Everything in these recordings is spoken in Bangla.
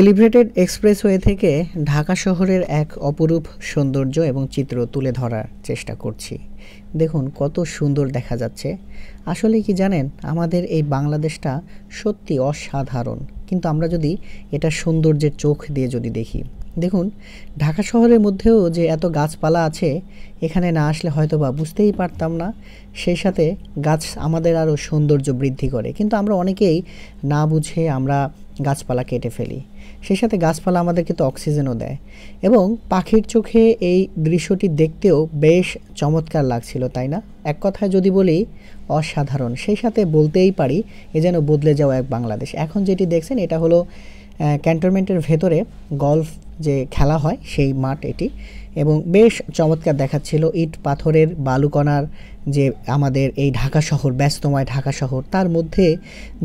এলিভেটেড এক্সপ্রেসওয়ে থেকে ঢাকা শহরের এক অপরূপ সৌন্দর্য এবং চিত্র তুলে ধরার চেষ্টা করছি। দেখুন কত সুন্দর দেখা যাচ্ছে। আসলে কি জানেন, আমাদের এই বাংলাদেশটা সত্যি অসাধারণ, কিন্তু আমরা যদি এটা সৌন্দর্যের চোখ দিয়ে যদি দেখি, দেখুন ঢাকা শহরের মধ্যেও যে এত গাছপালা আছে, এখানে না আসলে হয়তো বা বুঝতেই পারতাম না। সেই সাথে গাছ আমাদের আরও সৌন্দর্য বৃদ্ধি করে, কিন্তু আমরা অনেকেই না বুঝে আমরা গাছপালা কেটে ফেলি। সেই সাথে গাছপালা আমাদেরকে তো অক্সিজেনও দেয়, এবং পাখির চোখে এই দৃশ্যটি দেখতেও বেশ চমৎকার লাগছিল, তাই না? এক কথায় যদি বলি অসাধারণ। সেই সাথে বলতেই পারি এ যেন বদলে যাওয়া এক বাংলাদেশ। এখন যেটি দেখছেন এটা হলো ক্যান্টনমেন্টের ভেতরে গলফ যে খেলা হয় সেই মাঠ এটি, এবং বেশ চমৎকার দেখাচ্ছিল। ইট পাথরের বালুকণার যে আমাদের এই ঢাকা শহর, ব্যস্তময় ঢাকা শহর, তার মধ্যে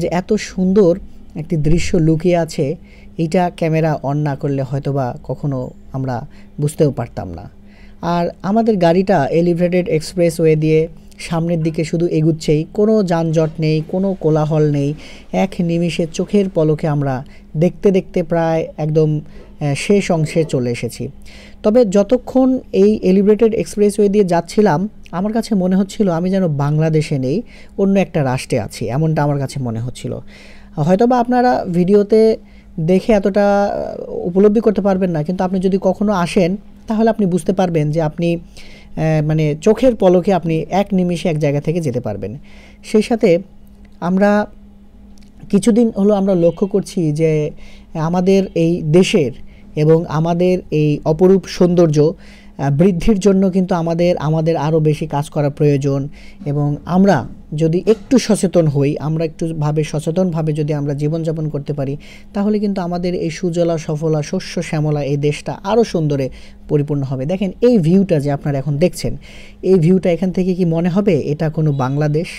যে এত সুন্দর একটি দৃশ্য লুকিয়ে আছে, এইটা ক্যামেরা অন না করলে হয়তোবা কখনো আমরা বুঝতেও পারতাম না। আর আমাদের গাড়িটা এলিভেটেড এক্সপ্রেসওয়ে দিয়ে সামনের দিকে শুধু এগুচ্ছেই, কোনো যানজট নেই, কোনো কোলাহল নেই। এক নিমিষে চোখের পলকে আমরা দেখতে দেখতে প্রায় একদম শেষ অংশে চলে এসেছি। তবে যতক্ষণ এই এলিভেটেড এক্সপ্রেসওয়ে দিয়ে যাচ্ছিলাম, আমার কাছে মনে হচ্ছিল আমি যেন বাংলাদেশে নেই, অন্য একটা রাষ্ট্রে আছি, এমনটা আমার কাছে মনে হচ্ছিল। হয়তোবা আপনারা ভিডিওতে দেখে এতটা উপলব্ধি করতে পারবেন না, কিন্তু আপনি যদি কখনো আসেন তাহলে আপনি বুঝতে পারবেন যে আপনি মানে চোখের পলকে আপনি এক নিমিষে এক জায়গা থেকে যেতে পারবেন। সেই সাথে আমরা কিছুদিন হলো আমরা লক্ষ্য করছি যে আমাদের এই দেশের এবং আমাদের এই অপরূপ সৌন্দর্য বৃদ্ধির জন্য কিন্তু আমাদের আরও বেশি কাজ করা প্রয়োজন। এবং আমরা যদি একটু সচেতন হই, আমরা সচেতনভাবে যদি আমরা জীবনযাপন করতে পারি, তাহলে কিন্তু আমাদের এই সুজলা সফলা শস্য শ্যামলা এই দেশটা আরও সুন্দরে পরিপূর্ণ হবে। দেখেন এই ভিউটা যে আপনারা এখন দেখছেন, এই ভিউটা এখান থেকে কি মনে হবে এটা কোনো বাংলাদেশ?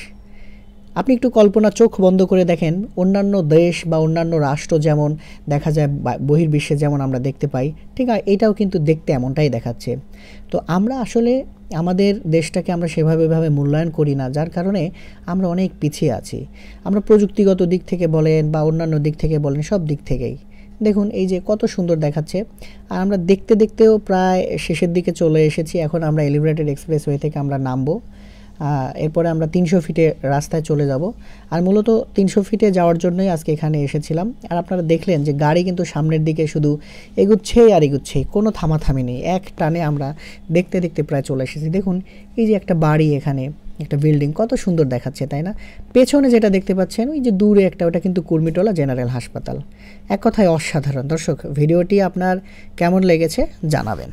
আপনি একটু কল্পনা চোখ বন্ধ করে দেখেন, অন্যান্য দেশ বা অন্যান্য রাষ্ট্র যেমন দেখা যায় বহির্বিশ্বে যেমন আমরা দেখতে পাই, ঠিক আছে, এটাও কিন্তু দেখতে এমনটাই দেখাচ্ছে। তো আমরা আসলে আমাদের দেশটাকে আমরা সেভাবে মূল্যায়ন করি না, যার কারণে আমরা অনেক পিছিয়ে আছি। আমরা প্রযুক্তিগত দিক থেকে বলেন বা অন্যান্য দিক থেকে বলেন, সব দিক থেকেই দেখুন এই যে কত সুন্দর দেখাচ্ছে। আর আমরা দেখতে দেখতেও প্রায় শেষের দিকে চলে এসেছি। এখন আমরা এলিভেটেড এক্সপ্রেসওয়ে থেকে আমরা নামবো, এরপরে আমরা 300 ফিটে রাস্তায় চলে যাব। আর মূলত 300 ফিটে যাওয়ার জন্যই আজকে এখানে এসেছিলাম। আর আপনারা দেখলেন যে গাড়ি কিন্তু সামনের দিকে শুধু এগুচ্ছেই আর এগুচ্ছেই, কোনো থামাথামি নেই। এক টানে আমরা দেখতে দেখতে প্রায় চলে এসেছি। দেখুন এই যে একটা বাড়ি, এখানে একটা বিল্ডিং, কত সুন্দর দেখাচ্ছে, তাই না? পেছনে যেটা দেখতে পাচ্ছেন ওই যে দূরে একটা, ওটা কিন্তু কুর্মিটোলা জেনারেল হাসপাতাল। এক কথায় অসাধারণ। দর্শক, ভিডিওটি আপনার কেমন লেগেছে জানাবেন।